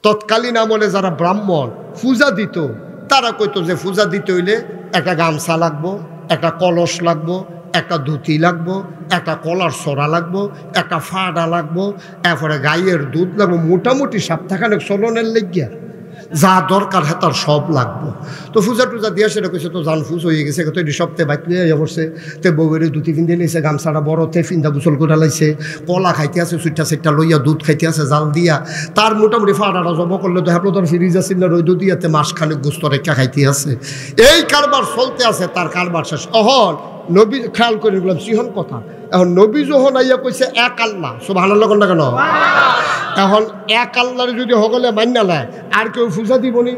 তৎকালীন আমলে যারা ব্রাহ্মণ পূজা দিত তারা কইতো যে পূজা দিতে হইলে একটা গামছা লাগবো, একটা কলস লাগবো, একটা ধুতি লাগবো, একটা কলার সরা লাগবো, একটা ফাড়া লাগবো, এরপরে গাইয়ের দুধ লাগবো, মোটামুটি সপ্তাহখানেক চলনের লেগিয়া যা দরকার হ্যাঁ তার সব লাগবো। তো পূজা টুজা দিয়ে সেটা কইছে তো জান ফুজ হয়ে গেছে, তো এটি সপ্তাহে বাইক নিয়ে পড়ছে। তো বউয়ের ধুতি পিন্ধে নিয়েছে, গামছাটা বড়তে ফিন্দা গুসল করে লাইছে, কলা খাইতে আছে সুইটা সেটটা লইয়া, দুধ খাইতে আছে জাল দিয়া, তার মোটামুটি ফাড়াটা জমা করলে তো হ্যাঁ তোর ফ্রিজ আছে না রইদ দিয়াতে মাসখানেক গোস্ত রেখা খাইতে আছে। এই কারবার চলতে আছে, তার কারবার শেষ। অহন নবী খেয়াল করে বললাম সিহন কথা, এখন নবী যখন আইয়া কইছে এক আল্লাহ, সুবহানাল্লাহ কোনটা কেন, এখন এক আল্লাহর যদি হগলে মান্না নেয় আর কেউ পূজা দিবনি?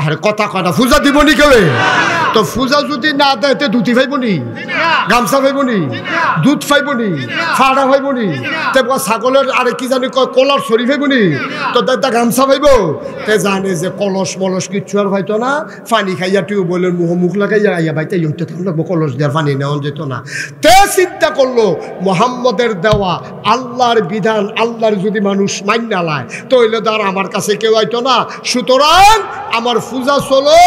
আর কথা কয়টা পূজা দিবনি কেউ? তো পূজা যদি না দেয় তে ধুতি ফাইবনি, গামছা ফাইবনি, দুধ ফাইবনি, ফাড়া ফাইবনি, তারপর ছাগলের আরে কি জানি কয় কলার সরি ফাইবনি, তো তা গামছা ফাইব। তে জানে যে কলস মলস কিচ্ছু আর হয়তো না, পানি খাইয়া টিউবওয়েলের মুখ লাগাইয়া আইয়া বাইতে ইউতে থাকবো, কলস দেওয়ার পানি নেওয়া যেত না। তে চিন্তা করলো মুহাম্মদের দেওয়া আল্লাহর বিধান আল্লাহর যদি মানুষ মাইনা লায় তাহলে তো আর আমার কাছে কেউ আইতো না। সুতরাং আমার পূজা চলো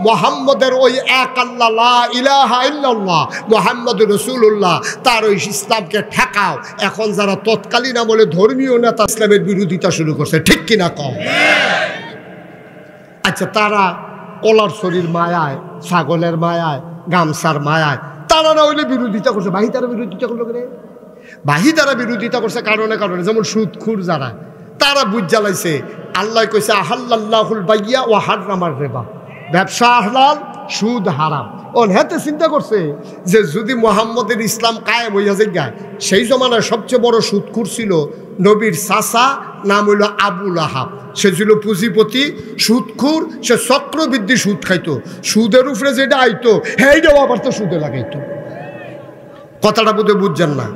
মুহাম্মদের ওই এক আল্লাহ লা ইলাহা ইল্লাল্লাহ মুহাম্মদুর রাসূলুল্লাহ, তার ওই ইসলামকে ঠেকাও। এখন যারা তৎকালীন আমলে ধর্মীয় নেতা ইসলামের বিরোধিতা শুরু করছে, ঠিক কিনা কম? আচ্ছা, তারা কলার শরীর মায়ায়, ছাগলের মায়ায়, গামছার মায়ায় তারা না হইলে বিরোধিতা করছে, বাহি তারা বিরোধিতা করলো কেন? বাহি তারা বিরোধিতা করছে কারণে কারণে, যেমন সুদখুর যারা, তারা বুঝ জ্বালাইছে আল্লাহ কইছে আহাল্লাল্লাহুল বাইয়া ওয়া হাররামার রিবা, ব্যবসা হালাল সুদ হারাম। হেতে চিন্তা করছে যে যদি মুহাম্মদের ইসলাম কায়েম হইয়া যায়, সেই জমানায় সবচেয়ে বড় সুদখুর ছিল নবীর চাচা, নাম হইল আবু লাহাব। সে ছিল পুঁজিপতি, সুদখুর, সে চক্রবৃদ্ধি সুদ খাইতো, সুদের উপরে যেটা আইতো সেইটাও আবার তো সুদে লাগাইতো। কথাটা বোধ বুঝছেন না?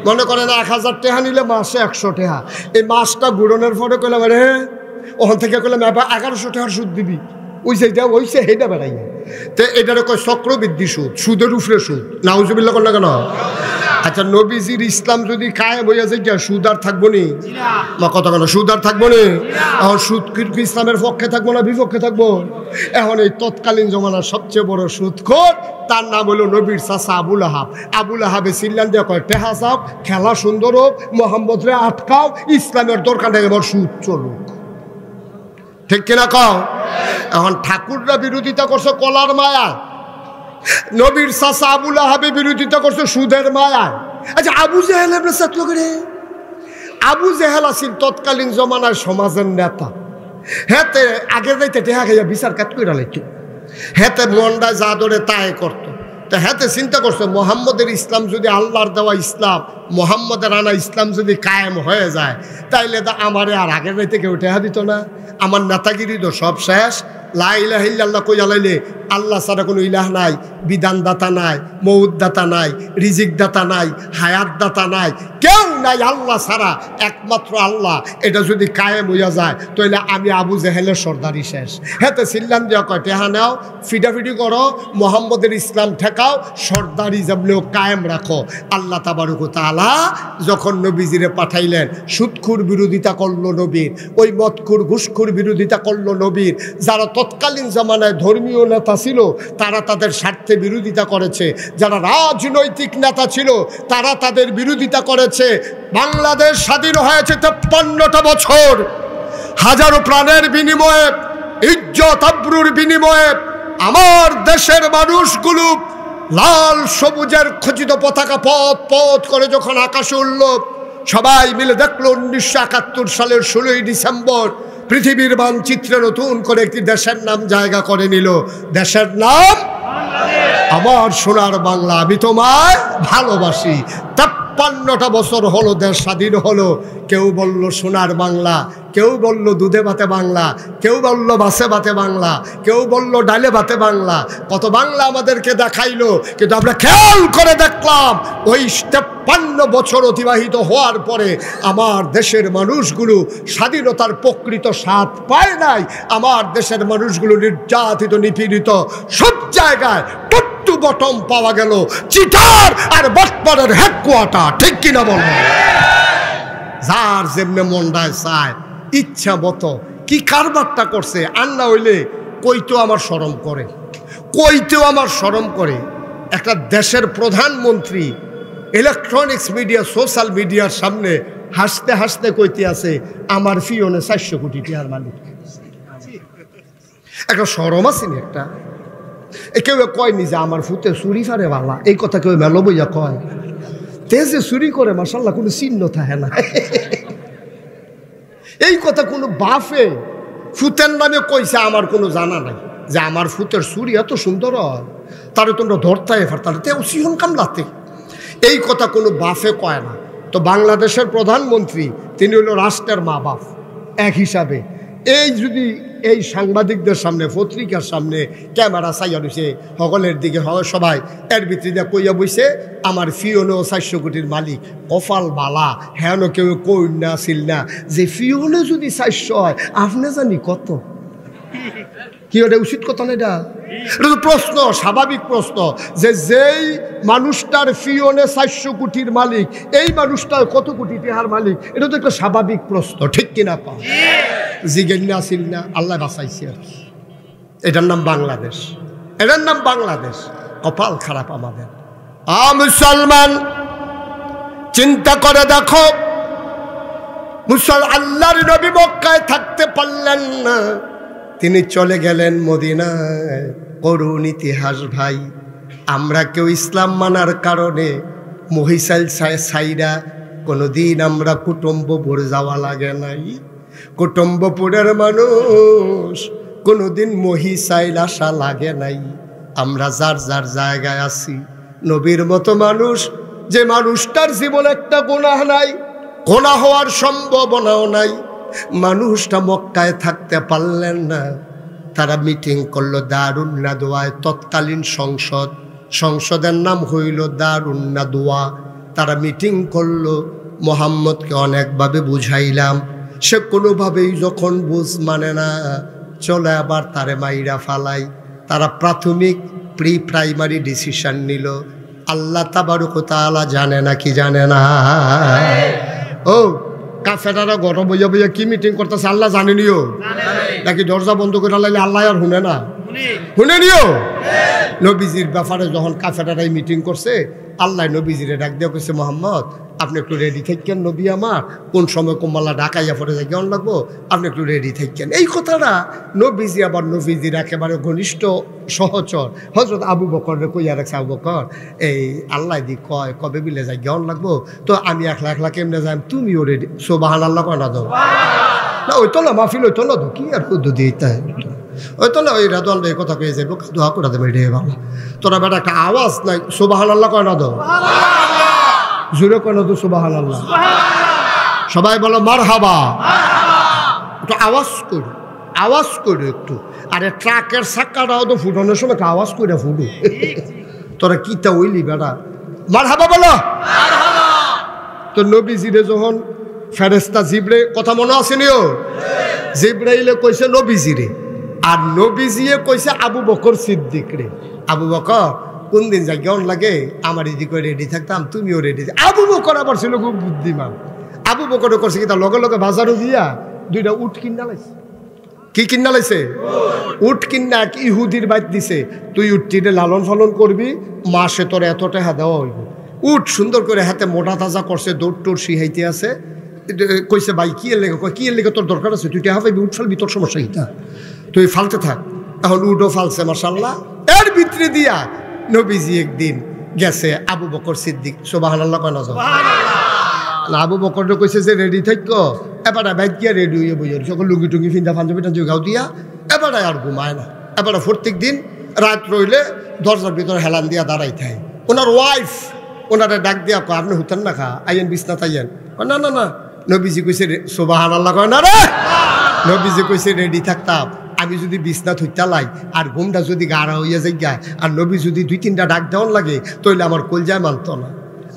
মনে করেন 1000 টাকা নিলে মাসে 100 টাকা, এই মাসটা গুড়নের পরে কইলাম রে ওখান থেকে কইলাম 1100 টাকার সুদ দিবি, ওই যেটা ওইছে সেইটা বেড়াই। তো এটারে কয় চক্রবৃদ্ধি সুদ, সুদের উপরে সুদ। নাউজুবিল্লাহ করলে কেন? আচ্ছা, নবীজির ইসলাম যদি কায়েম হইয়া যায় সুদ আর থাকবো নি? কথা কেন, সুদ আর থাকবো নি? এখন সুদ কি ইসলামের পক্ষে থাকবো না বিপক্ষে থাকবো? এখন এই তৎকালীন জমানার সবচেয়ে বড় সুদখোর, তার নাম হলো নবীর চাচা আবু লাহাব। আবু লাহাবে সিল্লান দিয়ে কয় টেহা সাহ খেলা সুন্দর হোক, মোহাম্মদ রে আটকাও, ইসলামের দরকার নেই, এবার সুদ চলুক। ঠিক কিনা কও? এখন ঠাকুররা বিরোধিতা করছে কলার মায়ায়, নবীর চাচা আবু লাহাবে বিরোধিতা করছে সুদের মায়ায়। আচ্ছা, আবু জেহেল এমনি চাকলো করে? আবু জেহেল আসিল তৎকালীন জমানার সমাজের নেতা। হেতে আগে যাইতে টেহা খাইয়া বিচার কাট করে লাইতো, হেতে মনটা যা ধরে তাই করতো। তো হেতে চিন্তা করছে মুহাম্মদের ইসলাম যদি আল্লাহর দেওয়া ইসলাম, মুহাম্মদের আনা ইসলাম যদি কায়েম হয়ে যায়, তাইলে তো আমারে আর আগের রাইতে কেউ টেহা দিত না, আমার নেতাগিরি তো সব শেষ। লা ইলাহা ইল্লাল্লাহ কইয়া লাইলে আল্লাহ ছাড়া কোনো ইলাহ নাই, বিধানদাতা নাই, মউদ্দাতা নাই, রিজিক দাতা নাই, হায়াত দাতা নাই, কেউ নাই আল্লাহ ছাড়া, একমাত্র আল্লাহ। এটা যদি কায়েম হইয়া যায় তাহলে আমি আবু জেহেলের সর্দারি শেষ। হেতে সিল্লান দিয়া কয় টেহা নাও, ফিডাফিডি করো, মুহাম্মদের ইসলাম ঠেকাও, সর্দারি যেমনিও কায়েম রাখো। আল্লাহ তাবারক ওয়া তাআলা যখন নবীজিরে পাঠাইলেন, সুদখুর বিরোধিতা করলো নবীর, ওই মদখুর ঘুষখুর বিরোধিতা করলো নবীর। যারা তৎকালীন জামানায় ধর্মীয় নেতা ছিল তারা তাদের স্বার্থে বিরোধিতা করেছে, যারা রাজনৈতিক নেতা ছিল তারা তাদের বিরোধিতা করেছে। বাংলাদেশ স্বাধীন হয়েছে 53টা বছর, হাজারো প্রাণের বিনিময়ে, ইজ্জত আবরুর বিনিময়ে আমার দেশের মানুষগুলো লাল সবুজের খচিত পতাকা পথ পথ করে যখন আকাশে উঠল, সবাই মিলে দেখলো 1971 সালের 16ই ডিসেম্বর পৃথিবীর মানচিত্রে নতুন করে একটি দেশের নাম জায়গা করে নিল। দেশের নাম আমার সোনার বাংলা, আমি তোমায় ভালোবাসি। 53টা বছর হলো দেশ স্বাধীন হলো। কেউ বলল সোনার বাংলা, কেউ বলল দুধে ভাতে বাংলা, কেউ বলল বাসে ভাতে বাংলা, কেউ বলল ডালে ভাতে বাংলা। কত বাংলা আমাদেরকে দেখাইলো, কিন্তু আমরা খেয়াল করে দেখলাম ওই 53 বছর অতিবাহিত হওয়ার পরে আমার দেশের মানুষগুলো স্বাধীনতার প্রকৃত স্বাদ পায় নাই। আমার দেশের মানুষগুলো নির্যাতিত, নিপীড়িত, সব জায়গায় টু বটম পাওয়া গেল চিটার আর বটপাড়ার হেডকোয়ার্টার। ঠিক কিনা বলবো? যার যেমনে মনটায় চায় ইচ্ছা মতো কি কারবারটা করছে। আর না হইলে কইতেও আমার শরম করে, কইতেও আমার শরম করে। একটা দেশের প্রধানমন্ত্রী ইলেকট্রনিক্স মিডিয়া, সোশ্যাল মিডিয়ার সামনে হাসতে হাসতে কইতে আছে আমার ফিওনে 400 কোটি টাকার মালিক। একটা শরম আছে না একটা? কেউ কয়নি যে আমার ফুতে চুরি ফারে বালা, এই কথা কেউ মেলো বইয়া কয়। তে যে চুরি করে মাশাল্লাহ কোনো চিহ্ন থাকে না। এই কথা কোনো বাফে ফুতের নামে কইছে আমার কোনো জানা নাই যে আমার ফুতের চুরি এত সুন্দর হয়, তারে তোমরা ধরতে পারতাম তেও সিহন কামলাতে। এই কথা কোনো বাফে কয় না। তো বাংলাদেশের প্রধানমন্ত্রী তিনি হলো রাষ্ট্রের মা বাপ এক হিসাবে। এই যদি এই সাংবাদিকদের সামনে, পত্রিকার সামনে ক্যামেরা চাইয়া রয়েছে সকলের দিকে, সবাই এর ভিতরে কইয়া বইছে আমার ফিওনো 400 কোটির মালিক। কপাল বালা হেন কেউ কই না ছিল না যে ফিওনে যদি 400 হয় আপনি জানি কত। কি ওটা উচিত কথা না? এটা তো প্রশ্ন, স্বাভাবিক প্রশ্ন যে যেই মানুষটার ফিওনে 400 কোটির মালিক, এই মানুষটার কত কোটি টাকার মালিক? এটা তো একটা স্বাভাবিক প্রশ্ন, ঠিক কিনা? পা জিজ্ঞেস না আসিল না, আল্লাহ বাঁচাইছে আর কি। এটার নাম বাংলাদেশ, এটার নাম বাংলাদেশ। কপাল খারাপ আমাদের। মুসলমান চিন্তা করে দেখো, আল্লাহর নবী মক্কায় থাকতে পারলেন না, তিনি চলে গেলেন মদিনায়। করুন ইতিহাস ভাই, আমরা কেউ ইসলাম মানার কারণে মহিষাল সাইরা কোনোদিন আমরা কুটুম্বপুর যাওয়া লাগে নাই। কুটুম্বপুরের মানুষ কোনোদিন মহিষাইল আসা লাগে নাই। আমরা যার যার জায়গায় আছি। নবীর মতো মানুষ, যে মানুষটার জীবন একটা গুনাহ নাই, গুনাহ হওয়ার সম্ভাবনাও নাই, মানুষটা মক্কায় থাকতে পারলেন না। তারা মিটিং করলো দারুন নাদওয়ায়, তৎকালীন সংসদের নাম হইল দারুন নাদওয়া। তারা মিটিং করলো, মোহাম্মদকে অনেকভাবে বুঝাইলাম, সে কোনোভাবেই যখন বুঝ মানে না, চলে আবার তারে মাইরা ফালাই। তারা প্রাথমিক প্রাইমারি ডিসিশন নিল। আল্লাহ তাবারক ওয়া তাআলা জানে না কি জানে না? ও কাফেরারা গরম বইয়া বইয়া কি মিটিং করতেছে আল্লাহ জানেনিও নাকি? দরজা বন্ধ করে লাইলে আল্লাহ আর শুনে না? শুনে নিও। নবীজির ব্যাপারে যখন কাফেরারা মিটিং করছে, আল্লাহ নবীজিরে ডাক দিয়ে কইছে, মোহাম্মদ আপনি একটু রেডি থাকেন, নবী আমার কোন সময় কোম্বাল্লা ঢাকাইয়া পড়ে যায় কেমন লাগবো, আপনি একটু রেডি থাকেন। এই কথাটা নবীজি আবার নবীজির একেবারে ঘনিষ্ঠ সহচর হযরত আবু বকরে কইয়া রাখছে, আবু বকর এই আল্লাহ দি কয় কবে বিলে যায় কেমন লাগবো, তো আমি একলা একলা কেমনে যাই, তুমিও রেডি। সুবহানাল্লাহ কয় না? দাও না, ওই তো না মাহফিল, ওই তো না কি আর পদ্ধতি দিতে ওই তো না, ওই রাদন এই কথা কয়ে যাবো, দোয়া করে দেবে রে বাবা। তোরা বেটা একটা আওয়াজ নাই, সুবহানাল্লাহ কয় না? দাও জোরে কেন তো সুবহানাল্লাহ। সবাই বলো মারহাবা। একটু আওয়াজ করো, আওয়াজ করো একটু। আরে ট্রাকের চাক্কাটাও তো ফুটানোর সময় একটা আওয়াজ করে ফুটো। তোরা কিতা হইলি বেটা? মারহাবা বলো। তো নবীজিরে যখন ফেরেশতা জিবরাইল, কথা মনে আছে নিও, জিবরাইলে কইছে নবীজিরে, আর নবীজিয়ে কইছে আবু বকর সিদ্দিক রে, আবু বকর কোন দিন যাই কেমন লাগে, আমার এদিকে রেডি থাকতাম, তুমিও রেডি। আবু বকর আবার ছিল খুব বুদ্ধিমান। আবু বকর করছে কি, তার লগে লগে বাজারও দিয়া 2টা উট কিনা লাইছে। কি কিনা লাইছে? উট কিনা এক ইহুদির বাইত দিছে, তুই উটটিরে লালন পালন করবি, মাসে তোর এত টাকা দেওয়া হইব। উট সুন্দর করে হাতে মোটা তাজা করছে, দৌড় টোর শিহাইতে আছে। কইছে ভাই কি এর লেগে? কি এর লেগে তোর দরকার আছে? তুই টাকা পাইবি, উট ফালবি, তোর সমস্যা কিটা, তুই ফালতে থাক। এখন উটও ফালছে মাশাআল্লাহ। এর ভিতরে দিয়া নবীজি একদিন গেছে আবু বকর সিদ্দিক, সুবহানাল্লাহ কয় না? আবু বকর কইছে যে রেডি থাকো, এবারে বাইক গিয়া রেডি হইয়া বইয়া সকল লুঙ্গি টুঙ্গি ফিন্দা পাঞ্জাবি টাঞ্জাবি গাও দিয়া এবারে আর ঘুমায় না। এবারে প্রত্যেক দিন রাত রইলে দরজার ভিতরে হেলান দিয়া দাঁড়াই থাকে। ওনার ওয়াইফ ওনারে ডাক দিয়া কয়, আপনি হুতেন না খা, আইয়েন বিছনাত আইয়েন। না না না, নবীজি কইছে সুবহানাল্লাহ কয় না রে? নবীজি কইছে রেডি থাকতাম, আমি যদি বিছনা থইতা লাই আর ঘুমটা যদি গাড়া হইয়া যাই, আর নবী যদি 2-3টা ডাক দেওয়ার লাগে, তাইলে আমার কলজায় মানত না।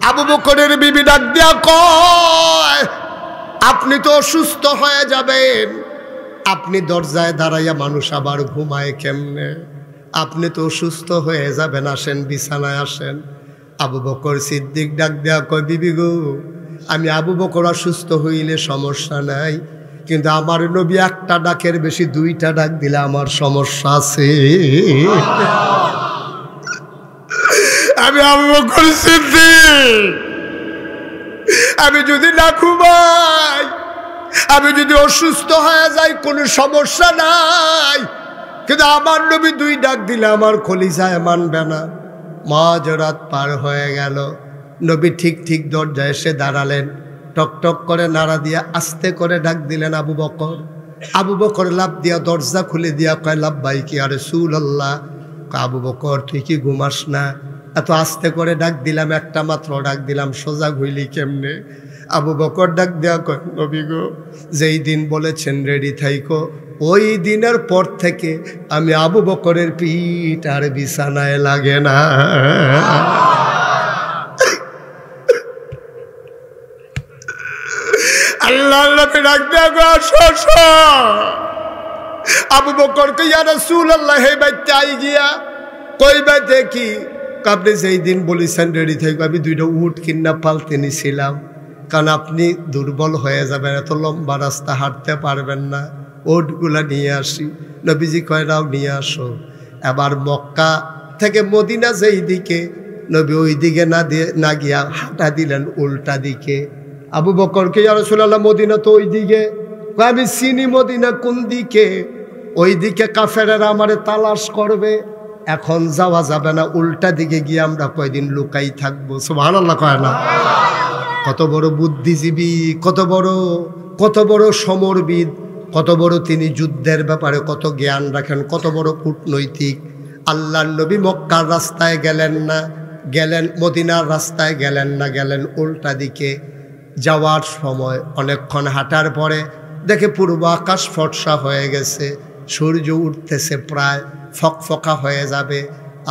আবু বকরের বিবি ডাক দিয়া কয়, আপনি তো অসুস্থ হয়ে যাবেন, আপনি দরজায় দাঁড়াইয়া মানুষ আবার ঘুমায় কেমনে? আপনি তো অসুস্থ হয়ে যাবেন, আসেন বিছানায় আসেন। আবু বকর সিদ্দিক ডাক দেয়া কয়, বিবি গো, আমি আবু বকর অসুস্থ হইলে সমস্যা নাই, কিন্তু আমার নবী একটা ডাকের বেশি দুইটা ডাক দিলে আমার সমস্যা আছে। আমি আবু বকর সিদ্দিক, আমি যদি না ঘুমাই, আমি যদি অসুস্থ হয়ে যাই কোনো সমস্যা নাই, কিন্তু আমার নবী দুই ডাক দিলে আমার কলিজায় মানবে না। মাঝরাত পার হয়ে গেল, নবী ঠিক ঠিক দরজায় এসে দাঁড়ালেন, টক টক করে নাড়া দিয়া আস্তে করে ডাক দিলেন আবু বকর। আবু বকর লাফ দিয়া দরজা খুলে দিয়া কয় লাব্বাইকি ইয়া রাসূলুল্লাহ। আবু বকর তুই কি ঘুমাস না? এত আস্তে করে ডাক দিলাম, একটা মাত্র ডাক দিলাম, সোজা ঘুইলি কেমনে? আবু বকর ডাক দেয়া কয় নবী গো, যেই দিন বলেছেন রেডি থাইকো, ওই দিনের পর থেকে আমি আবু বকরের পিঠ আর বিছানায় লাগে না। আল্লাহ নবী ডাক দেয়া গো, আসো। আবু বকর কে ইয়া রাসূলুল্লাহ, হে বাইতে আই গিয়া। কই বাইতে কি? আপনি যেই দিন বলেছেন রেডি থাইকো, আমি দুইটা উট কিনা পালতে নিছিলাম, কারণ আপনি দুর্বল হয়ে যাবেন, এত লম্বা রাস্তা হাঁটতে পারবেন না, ওটগুলা নিয়ে আসি। নবীজি কয় নাও নিয়ে আসো। এবার মক্কা থেকে মদিনা যেই দিকে, নবী ওই দিকে না গিয়া হাঁটা দিলেন উল্টা দিকে। আবু বকরকে ইয়া রাসূলুল্লাহ, মদিনা তো ওই দিকে। আমি চিনি মদিনা কোন দিকে, ওই দিকে কাফেরেরা আমারে তালাশ করবে, এখন যাওয়া যাবে না, উল্টা দিকে গিয়ে আমরা কয়দিন লুকাই থাকবো। সুবহানাল্লাহ কয় না? কত বড় বুদ্ধিজীবী, কত বড় সমরবিদ, কত বড় তিনি যুদ্ধের ব্যাপারে কত জ্ঞান রাখেন, কত বড় কূটনৈতিক। আল্লাহর নবী মক্কার রাস্তায় গেলেন না, গেলেন মদিনার রাস্তায় গেলেন না, গেলেন উল্টা দিকে। যাওয়ার সময় অনেকক্ষণ হাঁটার পরে দেখে পূর্ব আকাশ ফর্সা হয়ে গেছে, সূর্য উঠতেছে, প্রায় ফকফকা হয়ে যাবে।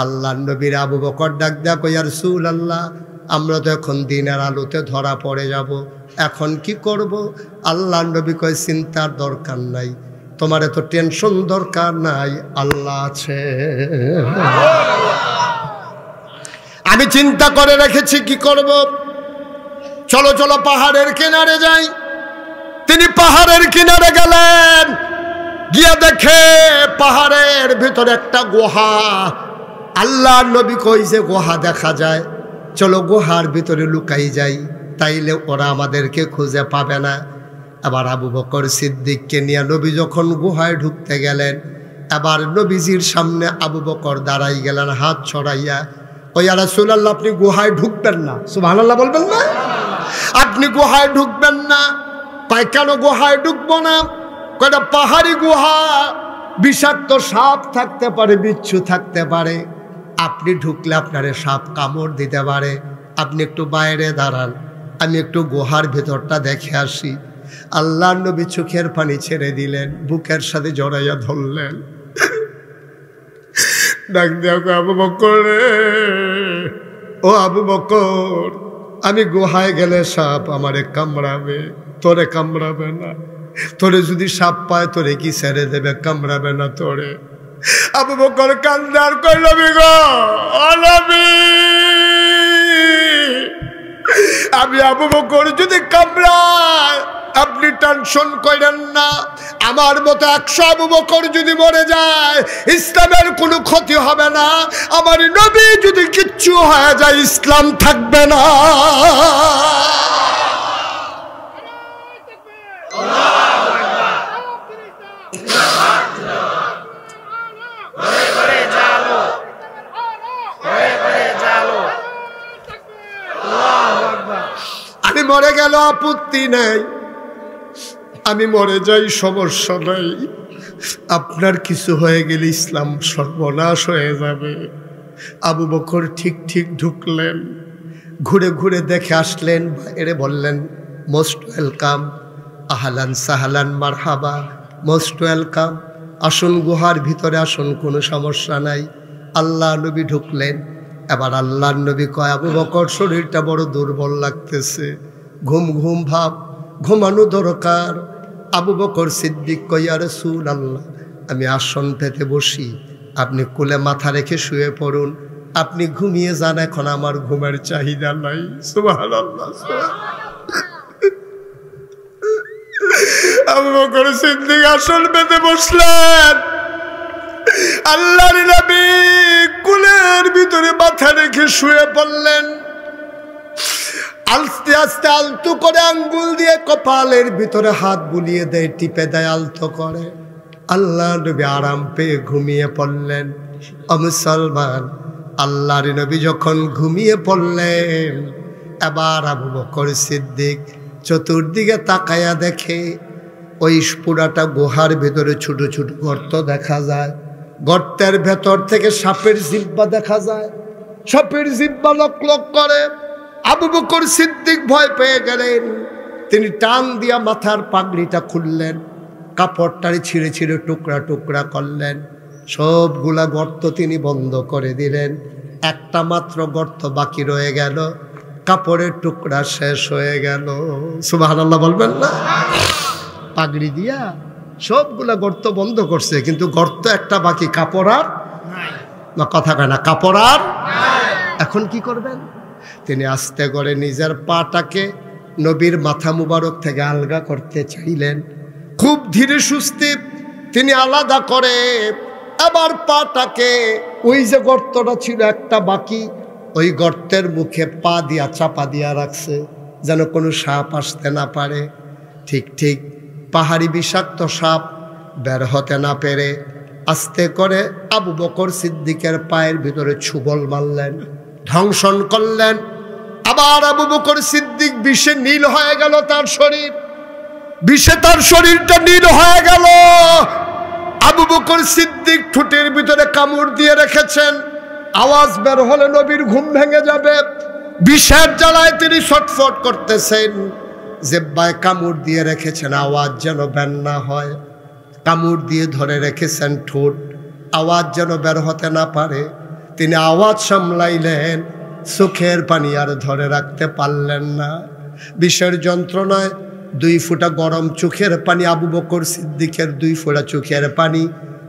আল্লাহর নবীর আবু বকর ডাক দেয়া কই ইয়া রাসূলুল্লাহ, আমরা তো এখন দিনের আলোতে ধরা পড়ে যাব, এখন কি করব? আল্লাহর নবী কয় চিন্তার দরকার নাই, তোমার এত টেনশন দরকার নাই, আল্লাহ আছে। আমি চিন্তা করে রেখেছি কি করব। চলো চলো পাহাড়ের কিনারে যাই। তিনি পাহাড়ের কিনারে গেলেন, গিয়া দেখে পাহাড়ের ভিতরে একটা গুহা। আল্লাহর নবী কই যে গুহা দেখা যায়, চলো গুহার ভিতরে লুকাই যাই, তাইলে ওরা আমাদেরকে খুঁজে পাবে না। আবার আবু বকর সিদ্দিককে নিয়ে নবী যখন গুহায় ঢুকতে গেলেন, আবার নবীজির সামনে আবু বকর দাঁড়াই গেলেন হাত ছড়াইয়া। ওই ইয়া রাসূলুল্লাহ, আপনি গুহায় ঢুকবেন না। সুবহানাল্লাহ বলবেন না? আপনি গুহায় ঢুকবেন না। কয় কেন গুহায় ঢুকবো না? কয়টা পাহাড়ি গুহা, বিষাক্ত সাপ থাকতে পারে, বিচ্ছু থাকতে পারে, আপনি ঢুকলে আপনারে সাপ কামড় দিতে পারে, আপনি একটু বাইরে দাঁড়ান, আমি একটু গুহার ভেতরটা দেখে আসি। আল্লাহর নবী চোখের পানি ছেড়ে দিলেন, বুকের সাথে জড়াইয়া ধরলেন, ডাক দেয়া আবু বকর রে, ও আবু বকর, আমি গুহায় গেলে সাপ আমারে কামড়াবে, তোরে কামড়াবে না। তোরে যদি সাপ পায় তোরে কি ছেড়ে দেবে? কামড়াবে না তোরে। আবু বকর কান্দার কই নবী গো, ও নবী, আমি আবু বকর যদি কামড়ায় আপনি টেনশন করেন না, আমার মতো 100 আবু বকর যদি মরে যায় ইসলামের কোনো ক্ষতি হবে না, আমার নবী যদি কিচ্ছু হয়ে যায় ইসলাম থাকবে না। আমি মরে গেল আপত্তি নাই, আমি মরে যাই সমস্যা নাই, আপনার কিছু হয়ে গেলে ইসলাম সর্বনাশ হয়ে যাবে। আবু বকর ঠিক ঠিক ঢুকলেন, ঘুরে ঘুরে দেখে আসলেন, এরে বললেন মোস্ট ওয়েলকাম, আহলান সাহলান মারহাবা, মোস্ট ওয়েলকাম, আসুন গুহার ভিতরে আসুন, কোনো সমস্যা নাই। আল্লাহ নবী ঢুকলেন। এবার আল্লাহর নবী কয় আবু বকর শরীরটা বড় দুর্বল লাগতেছে, ঘুম ঘুম ভাব, ঘুমানো দরকার। আবু বকর সিদ্দিক কয় ইয়া রাসূলুল্লাহ, আমি আসন পেতে বসি, আপনি কোলে মাথা রেখে শুয়ে পড়ুন, আপনি ঘুমিয়ে যান, এখন আমার ঘুমের চাহিদা নাই। সুবহানাল্লাহ। আবু বকর সিদ্দিক আসন পেতে বসলেন। আল্লাহর নবী কুলের ভিতরে মাথা রেখে শুয়ে পড়লেন। আস্তে আস্তে আলতো করে আঙ্গুল দিয়ে কপালের ভিতরে হাত বুলিয়ে দেয়, টিপে দেয়, আলতো করে। আল্লাহর নবী আরাম পেয়ে ঘুমিয়ে পড়লেন। মুসলমান, আল্লাহর নবী যখন ঘুমিয়ে পড়লেন, এবার আবু বকর সিদ্দিক চতুর্দিকে তাকায়া দেখে ওই পুরাটা গুহার ভেতরে ছোট ছোট গর্ত দেখা যায়। গর্তের ভেতর থেকে সাপের জিহ্বা দেখা যায়। সাপের জিহ্বা লক লক করে। আবু বকর সিদ্দিক ভয় পেয়ে গেলেন। তিনি টান দিয়া মাথার পাগড়িটা খুললেন, কাপড়টারে ছিঁড়ে ছিঁড়ে টুকরা টুকরা করলেন। সবগুলা গর্ত তিনি বন্ধ করে দিলেন। একটা মাত্র গর্ত বাকি রয়ে গেল। কাপড়ের টুকরা শেষ হয়ে গেল। সুবহানাল্লাহ বলবেন না? পাগড়ি দিয়া সবগুলা গর্ত বন্ধ করছে, কিন্তু গর্ত একটা বাকি, কাপড় আর না। কথা কয় না, কাপড় আর। এখন কি করবেন? তিনি আস্তে করে নিজের পাটাকে নবীর মাথা মুবারক থেকে আলগা করতে চাইলেন। খুব ধীরে সুস্থে তিনি আলাদা করে আবার পাটাকে, ওই যে গর্তটা ছিল একটা বাকি, ওই গর্তের মুখে পা দিয়া চাপা দিয়া রাখছে, যেন কোনো সাপ আসতে না পারে। ঠিক ঠিক পাহাড়ি বিষাক্ত সাপ বের হতে না পেরে আস্তে করে আবু বকর সিদ্দিকের পায়ের ভিতরে ছুবল মারলেন, ধ্বংসন করলেন। আবার আবু বকর সিদ্দিক বিষে নীল হয়ে গেল তার শরীর, বিষে তার শরীরটা নীল হয়ে গেল। আবু বকর সিদ্দিক ঠোঁটের ভিতরে কামড় দিয়ে রেখেছেন, আওয়াজ বের হলে নবীর ঘুম ভেঙে যাবে। বিষের জ্বালায় তিনি ছটফট করতেছেন। জিহ্বায় কামড় দিয়ে রেখেছেন, আওয়াজ যেন বের না হয়। কামড় দিয়ে ধরে রেখেছেন ঠোঁট, আওয়াজ যেন বের হতে না পারে। তিনি আওয়াজ সামলাইলেন, চোখের পানি আর ধরে রাখতে পারলেন না। বিষের যন্ত্রণায় 2 ফোঁটা গরম চোখের পানি, আবু বকর সিদ্দিকের 2 ফোঁটা চোখের পানি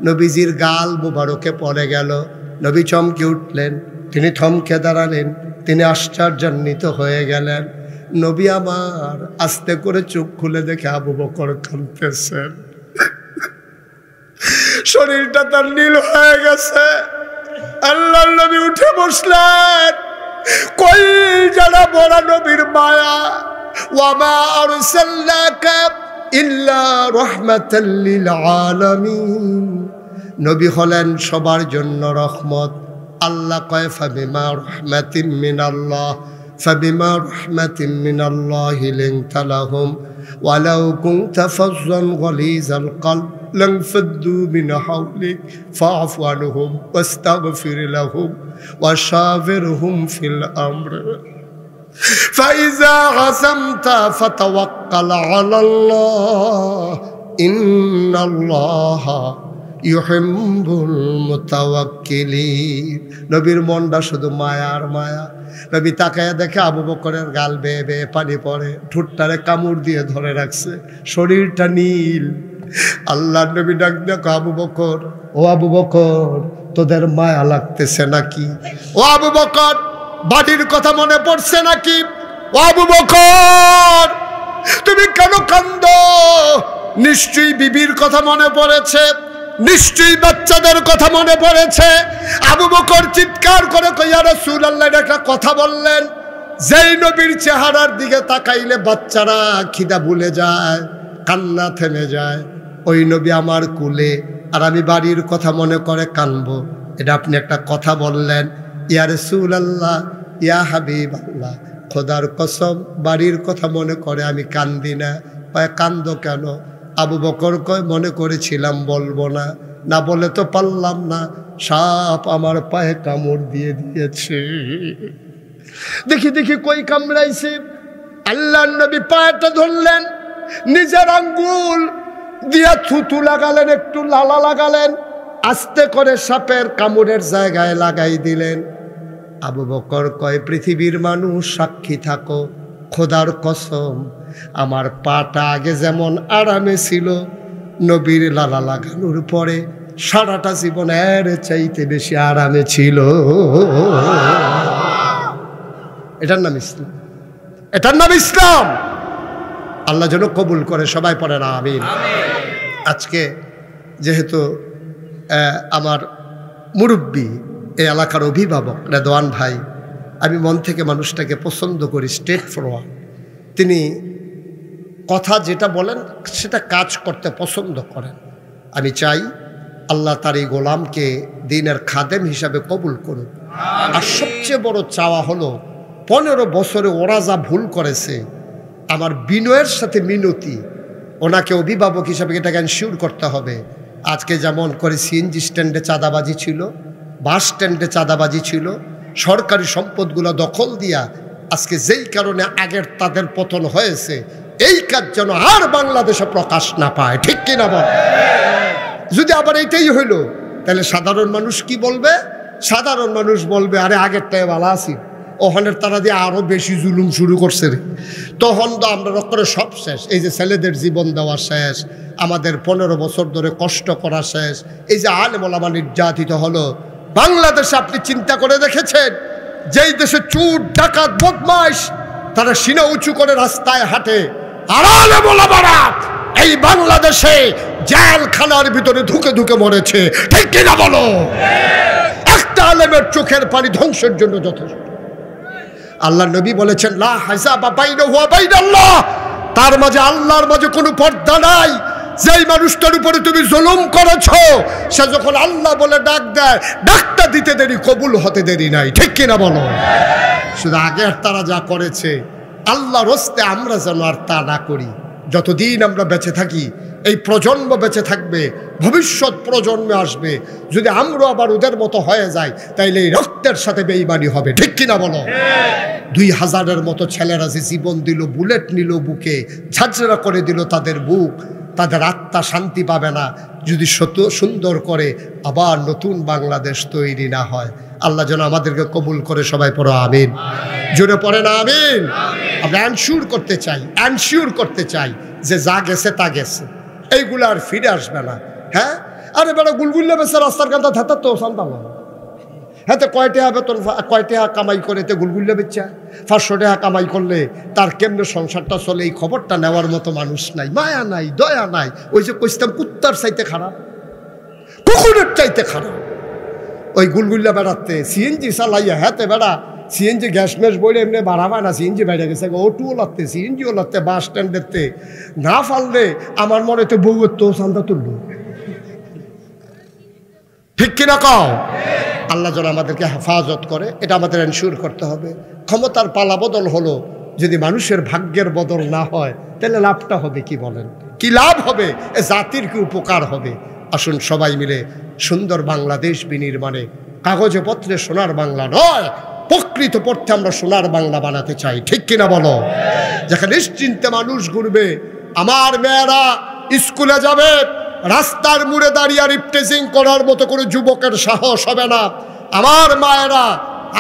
নবীজির গাল মুবারকে পড়ে গেল। নবী চমকে উঠলেন, তিনি থমকে দাঁড়ালেন, তিনি আশ্চর্যান্বিত হয়ে গেলেন। নবী আমার আস্তে করে চোখ খুলে দেখে আবু বকর কাঁদতেছেন। শরীরটা তার নীল হয়ে গেছে। আল্লাহর নবী উঠে বসলেন। কই যারা বড় নবীর মায়া, ওয়ামা আরসালনাকা ইল্লা রাহমাতাল লিল আলামিন। নবী হলেন সবার জন্য রহমত। আল্লাহ কয় ফাবিমা রাহমাতিন মিনাল্লাহ ফাবিমা রাহমাতিন মিনাল্লাহি লিনতা লাহুম ওয়ালাউ কুনতা ফাজ্জান গালিজাল কলব লানফাদ্দু মিন হাওলিক ফাআফু আনহুম ওয়াস্তাগফির লাহুম ওয়াশাবিরহুম ফিল আমর ফাইযা আযামতা ফাতাওয়াক্কাল আলাল্লাহ ইন্নাল্লাহা ইউহিব্বুল মুতাওয়াক্কিলিন। নবীর মনটা শুধু মায়ার মায়া। নবী তাকায়া দেখে আবু বকরের গাল বেয়ে বেয়ে পানি পড়ে, ঠোঁটটারে কামড় দিয়ে ধরে রাখছে, শরীরটা নীল। আল্লাহর নবী ডাক দেখো, আবু বকর, ও আবু বকর, তোদের মায়া লাগতেছে নাকি? ও আবু বকর, বাড়ির কথা মনে পড়ছে নাকি? ও আবু বকর, তুমি কেন কান্দো? নিশ্চয়ই বিবির কথা মনে পড়েছে, নিশ্চয়ই বাচ্চাদের কথা মনে পড়েছে। আবু বকর চিৎকার করে কই, ইয়া রাসূলুল্লাহ, একটা কথা বললেন, যেই নবীর চেহারার দিকে তাকাইলে বাচ্চারা খিদা ভুলে যায়, কান্না থেমে যায়, ওই নবী আমার কুলে, আর আমি বাড়ির কথা মনে করে কানবো। এটা আপনি একটা কথা বললেন। ইয়া রাসূলুল্লাহ, ইয়া হাবিবাল্লাহ, খোদার কসম, বাড়ির কথা মনে করে আমি কান্দি না। কান্দো কেন? আবু বকর কয়, মনে করেছিলাম বলবো না, না বলে তো পারলাম না, সাপ আমার পায়ে কামড় দিয়ে দিয়েছে। দেখি দেখি কই কামড়াইছে। আল্লাহর নবী পায়েটা ধরলেন, নিজের আঙ্গুল দিয়া থুতু লাগালেন, একটু লালা লাগালেন, আস্তে করে সাপের কামড়ের জায়গায় লাগাই দিলেন। আবু বকর কয়, পৃথিবীর মানুষ সাক্ষী থাকো, খোদার কসম, আমার পাটা আগে যেমন আরামে ছিল, নবীর লালা লাগানোর পরে সারাটা জীবন এর চাইতে বেশি আরামে ছিল। এটার নাম ইসলাম, এটার নাম ইসলাম। আল্লাহ যেন কবুল করে, সবাই পড়েন আমিন। আজকে যেহেতু আমার মুরব্বী, এই এলাকার অভিভাবক রেদওয়ান ভাই, আমি মন থেকে মানুষটাকে পছন্দ করি, স্ট্রেট ফরওয়ার্ড। তিনি কথা যেটা বলেন সেটা কাজ করতে পছন্দ করেন। আমি চাই আল্লাহ তার এই গোলামকে দ্বীনের খাদেম হিসাবে কবুল করুন। আর সবচেয়ে বড় চাওয়া হলো 15 বছরে ওরা যা ভুল করেছে, আমার বিনয়ের সাথে মিনতি, ওনাকে অভিভাবক হিসাবে এটাকে এনশিওর করতে হবে। আজকে যেমন করে সিএনজি স্ট্যান্ডে চাঁদাবাজি ছিল, বাস স্ট্যান্ডে চাঁদাবাজি ছিল, সরকারি সম্পদগুলো দখল দিয়া আজকে যেই কারণে আগের তাদের পতন হয়েছে, এই কাজ যেন আর বাংলাদেশে প্রকাশ না পায়, ঠিক কিনা বল? যদি আবার এইটাই হইল, তাহলে সাধারণ মানুষ কি বলবে? সাধারণ মানুষ বলবে আরে আগেরটাই ভালো আছি, ওখানের তারা দিয়ে আরো বেশি জুলুম শুরু করছে রে। তখন তো আমরা রক্ষরে সব শেষ, এই যে ছেলেদের জীবন দেওয়া শেষ, আমাদের 15 বছর ধরে কষ্ট করা শেষ, এই যে আলেম ওলামা নির্যাতিত হলো। বাংলাদেশে আপনি চিন্তা করে দেখেছেন, যেই দেশে চুর ডাকাত বদমাইশ তারা সিনা উঁচু করে রাস্তায় হাঁটে, আর আলেম ওলামারা এই বাংলাদেশে জেলখানার ভিতরে ধুকে ধুকে মরেছে, ঠিক কিনা বলো? একটা আলেমের চোখের পানি ধ্বংসের জন্য যথেষ্ট। আল্লাহ নবী বলেছেন লা হিসাবা বাইনাহু ওয়া বাইনাল্লাহ, তার মাঝে আল্লাহর মাঝে কোনো পর্দা নাই। যেই মানুষটার উপরে তুমি জুলুম করেছো, সে যখন আল্লাহ বলে ডাক দেয়, ডাকটা দিতে দেরি, কবুল হতে দেরি নাই, ঠিক কিনা বলো? শুধু আগের তারা যা করেছে, আল্লাহর হস্তে আমরা যেন আর তা না করি। যতদিন আমরা বেঁচে থাকি, এই প্রজন্ম বেঁচে থাকবে, ভবিষ্যৎ প্রজন্মে আসবে। যদি আমরা আবার ওদের মতো হয়ে যাই, তাইলে এই রক্তের সাথে বেঈমানি হবে, ঠিক কিনা বলো? 2000-এর মতো ছেলেরা যে জীবন দিল, বুলেট নিল বুকে, ঝাঁঝরা করে দিল তাদের বুক, তাদের আত্মা শান্তি পাবে না যদি সুন্দর করে আবার নতুন বাংলাদেশ তৈরি না হয়। আল্লাহ যেন আমাদেরকে কবুল করে, সবাই পড়ো আমিন। জোরে পড়ে না আমিন। আমরা এনশিওর করতে চাই যে যা গেছে তা গেছে, এইগুলো আর ফিরে আসবে না। হ্যাঁ, আরে বেড়া গুলগুল্লা বেছে রাস্তার কান্তা থাকার তো শান্তা না। হ্যাঁ, তো কয় টাকা বেতন, কয় টাকা কামাই করে তে গুলগুল্লা বেচা 500 টাকা কামাই করলে তার কেমনে সংসারটা চলে, এই খবরটা নেওয়ার মতো মানুষ নাই, মায়া নাই, দয়া নাই। ওই যে কইতাম কুত্তার চাইতে খারাপ, কুকুরের চাইতে খারাপ। ওই গুলগুল্লা বেড়াতে সিএনজি চালাইয়া, হ্যাঁতে বেড়া সিএনজি গ্যাস ম্যাস বইলে এমনি বাড়াবা না, সিএনজি বেড়ে গেছে, ওটুও লাগতে, সিএনজিও লাগতে, বাস স্ট্যান্ডেরতে না ফাললে আমার মনে তো বউয়ের তো চান্দা তুলল, ঠিক কিনা কও? আল্লাহ যেন আমাদেরকে হেফাজত করে, এটা আমাদের এনশিওর করতে হবে। ক্ষমতার পালা বদল হলো, যদি মানুষের ভাগ্যের বদল না হয়, তাহলে লাভটা হবে কি বলেন? কি লাভ হবে? এ জাতির কি উপকার হবে? আসুন সবাই মিলে সুন্দর বাংলাদেশ বিনির্মাণে, কাগজে পত্রে সোনার বাংলা নয়, প্রকৃত পক্ষে আমরা সোনার বাংলা বানাতে চাই, ঠিক কিনা বলো? যেখানে নিশ্চিন্তে মানুষ ঘুরবে, আমার মেয়েরা স্কুলে যাবে, রাস্তার মুড়ে দাঁড়িয়ে রিপ্রেজিং করার মতো করে যুবকের সাহস হবে না। আমার মায়েরা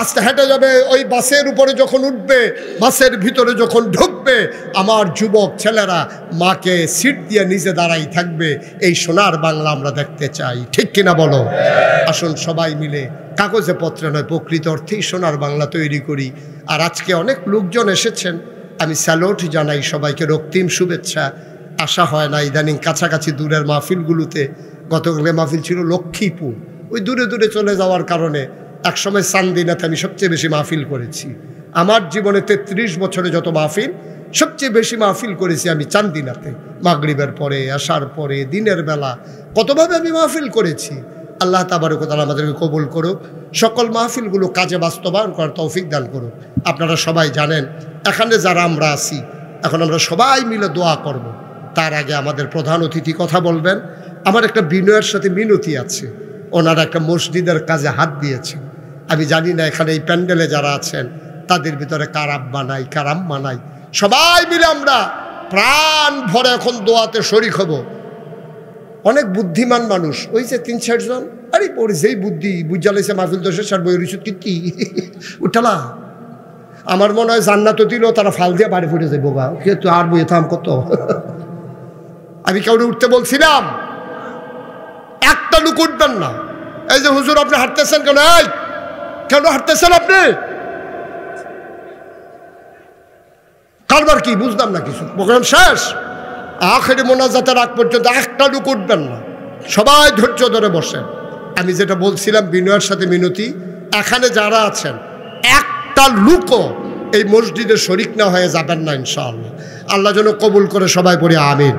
আস্তে হেঁটে যাবে, ওই বাসের উপরে যখন উঠবে, বাসের ভিতরে যখন ঢুকবে, আমার যুবক ছেলেরা মাকে সিট দিয়ে নিজে দাঁড়াই থাকবে। এই সোনার বাংলা আমরা দেখতে চাই, ঠিক কিনা বলো? আসুন সবাই মিলে কাগজে পত্রে নয়, প্রকৃত অর্থেই সোনার বাংলা তৈরি করি। আর আজকে অনেক লোকজন এসেছেন, আমি স্যালুট জানাই সবাইকে, রক্তিম শুভেচ্ছা। আশা হয় না ইদানিং কাছাকাছি দূরের মাহফিলগুলোতে। গতকালে মাহফিল ছিল লক্ষ্মীপুর, ওই দূরে দূরে চলে যাওয়ার কারণে একসময় চান্দিনাতে আমি সবচেয়ে বেশি মাহফিল করেছি। আমার জীবনে 33 বছরে যত মাহফিল, সবচেয়ে বেশি মাহফিল করেছি আমি চান্দিনাতে। মাগরিবের পরে, আসার পরে, দিনের বেলা, কতভাবে আমি মাহফিল করেছি। আল্লাহ তাবারক ওয়া তাআলা আমাদেরকে কবুল করুক, সকল মাহফিলগুলো কাজে বাস্তবায়ন করার তৌফিক দান করুক। আপনারা সবাই জানেন, এখানে যারা আমরা আছি, এখন আমরা সবাই মিলে দোয়া করব। তার আগে আমাদের প্রধান অতিথি কথা বলবেন। আমার একটা বিনয়ের সাথে মিনতি আছে, ওনারা একটা মসজিদের কাজে হাত দিয়েছেন। আমি জানি না এখানে এই প্যান্ডেলে যারা আছেন তাদের ভিতরে কার আব্বা নাই, কার আম্মা নাই, সবাই মিলে আমরা প্রাণ ভরে এখন দোয়াতে শরীক হব। অনেক বুদ্ধিমান মানুষ, ওই যে 3-4 জন, আরে পরে যেই বুদ্ধি বুঝালেছে মাহফিল দোষে সার বই রিসুদ কি উঠালা। আমার মনে হয় জান্নাত দিলেও তারা ফাল দিয়ে বাড়ি ফুটে যাবো, গা তো আর বইয়ে থাম কত। আমি কাউকে উঠতে বলছিলাম, একটা লোক উঠবেন না। এই যে হুজুর আপনি হাঁটতেছেন কেন? এই কেন হাঁটতেছেন আপনি? কারবার কি বুঝলাম না কিছু, প্রোগ্রাম শেষ, আখেরি মোনাজাতের আগ পর্যন্ত একটা লোক উঠবেন না, সবাই ধৈর্য ধরে বসেন। আমি যেটা বলছিলাম বিনয়ের সাথে মিনতি, এখানে যারা আছেন একটা লোকও এই মসজিদে শরিক না হয়ে যাবেন না ইনশাআল্লাহ। আল্লাহ যেন কবুল করে সবাই পড়ে আমিন।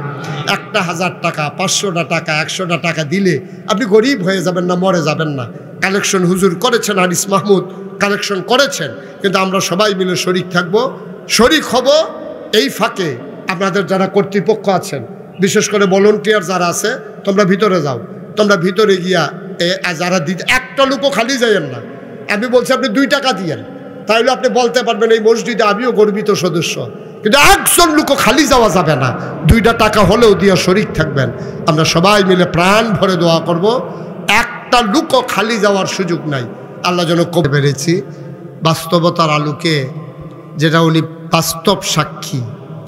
1000 টাকা, 500টা টাকা, 100টা টাকা দিলে আপনি গরিব হয়ে যাবেন না, মরে যাবেন না। কালেকশন হুজুর করেছেন, হারিস মাহমুদ কালেকশন করেছেন, কিন্তু আমরা সবাই মিলে শরিক থাকবো, শরিক হব। এই ফাঁকে আপনাদের যারা কর্তৃপক্ষ আছেন, বিশেষ করে ভলান্টিয়ার যারা আছে, তোমরা ভিতরে যাও, তোমরা ভিতরে গিয়া যারা দিতে একটা লোকও খালি যাইয়েন না। আমি বলছি আপনি 2 টাকা দিয়েন, তাহলে আপনি বলতে পারবেন এই মসজিদে আমিও গর্বিত সদস্য। কিন্তু একজন লোকও খালি যাওয়া যাবে না, 2টা টাকা হলেও দিয়া শরিক থাকবেন। আমরা সবাই মিলে প্রাণ ভরে দোয়া করব, একটা লোকও খালি যাওয়ার সুযোগ নাই। আল্লাহ যেন কবে পেরেছি বাস্তবতার আলোকে, যেটা উনি বাস্তব সাক্ষী।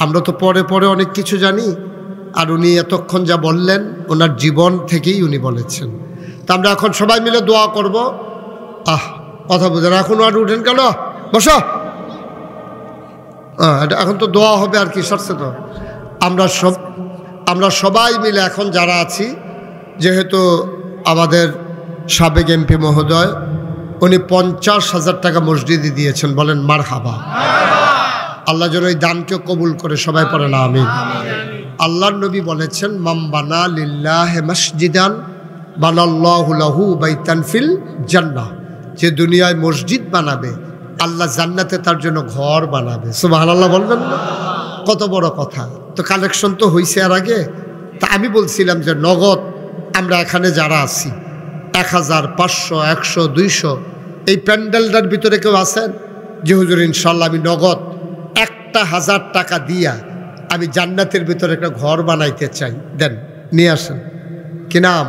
আমরা তো পরে পরে অনেক কিছু জানি, আর উনি এতক্ষণ যা বললেন ওনার জীবন থেকেই উনি বলেছেন। তা আমরা এখন সবাই মিলে দোয়া করব। কথা বুঝেন, এখন আর উঠেন কেন, বসো। এখন তো দোয়া হবে আর কি, সরছে তো। আমরা সবাই মিলে এখন যারা আছি, যেহেতু আমাদের সাবেক এমপি মহোদয় উনি 50,000 টাকা মসজিদে দিয়েছেন, বলেন মারহাবা। আল্লাহ যেন এই দানকে কবুল করে সবাই পড়েন আমিন। আল্লাহর নবী বলেছেন, মাম বানা লিল্লাহি মসজিদান বানাল্লাহু লাহু বাইতান ফিল জান্নাহ। যে দুনিয়ায় মসজিদ বানাবে, আল্লাহ জান্নাতে তার জন্য ঘর বানাবে। সুবহানাল্লাহ বলবেন না? কত বড় কথা। তো কালেকশন তো হয়েছে আর আগে। তা আমি বলছিলাম যে নগদ আমরা এখানে যারা আছি 1000, 500, 100, 200 এই প্যান্ডেলটার ভিতরে কেউ আছেন যে হুজুর ইনশাল্লাহ আমি নগদ 1000 টাকা দিয়া আমি জান্নাতের ভিতরে একটা ঘর বানাইতে চাই, দেন, নিয়ে আসেন। কি নাম?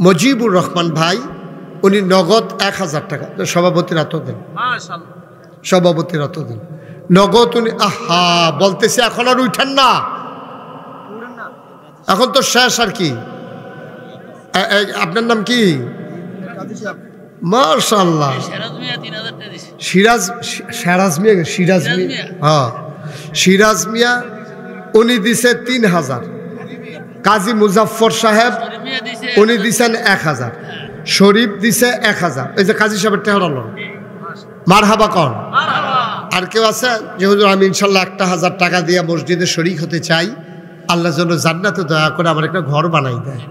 মজিবুর রহমান ভাই, উনি নগদ 1000 টাকা। সভাপতির হাতও দেন, সভাপতির হাতও দেন নগদ। উনি বলতেছে এখন আর উঠেন না, এখন তো শেষ আর কি। আপনার নাম কি? মাশাআল্লাহ, সিরাজ মিয়া উনি দিছে 3000। কাজী মুজাফর সাহেব উনি দিছেন 1000। শরীফ দিছে 1000। এই যে কাজী সাহেবের টেহর হল, মারহাবা কন। আর কেউ আছে যে হুজুর আমি ইনশাল্লাহ 1000 টাকা দিয়ে মসজিদে শরীক হতে চাই, আল্লাহ যেন জান্নাতে দয়া করে আমার একটা ঘর বানাই দেয়।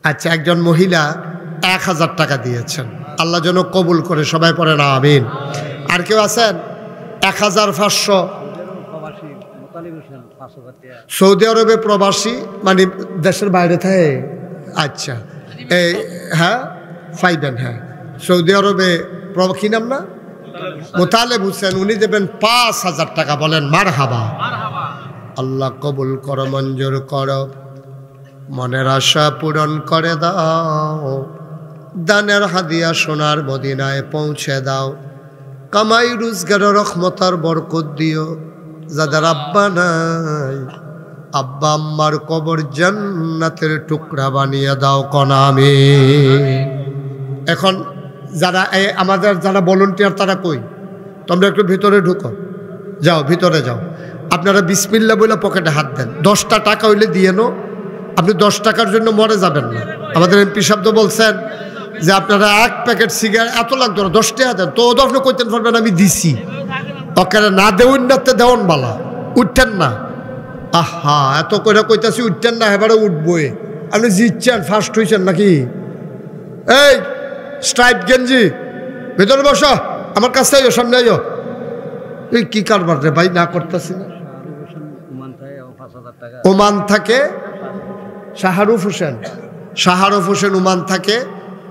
আচ্ছা, একজন মহিলা 1000 টাকা দিয়েছেন, আল্লাহ যেন কবুল করে সবাই পড়েন আমিন। আর কেউ আছেন 1500? সৌদি আরবে প্রবাসী, মানে দেশের বাইরে থাকে। আচ্ছা, এই হ্যাঁ ফাইবেন, হ্যাঁ সৌদি আরবে কি নাম না, মোতালেব হোসেন, উনি দেবেন 5000 টাকা। বলেন মারহাবা। আল্লাহ কবুল করো, মঞ্জুর করো, মনের আশা পূরণ করে দাও, দানের হাদিয়া সোনার মদিনায় পৌঁছে দাও, কামাই রোজগার রহমতার বরকত দিও। যাদের আব্বা নাই, আব্বা আম্মার কবর জান্নাতের টুকরা বানিয়ে দাও কনা আমিন। এখন যারা আমাদের যারা ভলান্টিয়ার তারা কই, তোমরা একটু ভিতরে ঢুকো, যাও ভিতরে যাও। আপনারা বিসমিল্লাহ বলে পকেটে হাত দেন। 10টা টাকা হইলে দিয়ে নো, আপনি 10 টাকার জন্য মরে যাবেন না। আমাদের এমপি সাহেব বলছেন যে আপনারা 1 প্যাকেট সিগারেট এত লাগতো না, 10 টাকা দেন। তো আপনি কইতেন পারবেন আমি দিছি, ওখানে না দেউন না দেওয়ান বালা, উঠতেন না। এত করে কইতাছি উঠতেন না, এবারে উঠবই। আপনি জিতছেন, ফার্স্ট হয়েছেন নাকি? এই স্ট্রাইপ গেঞ্জি, ভেতরে বসো, আমার কাছে আইও, সামনে আইও। এই কি কারবার রে ভাই, না করতেছি না। ওমান থাকে শাহরুফ হোসেন, শাহরুফ হোসেন ওমান থাকে,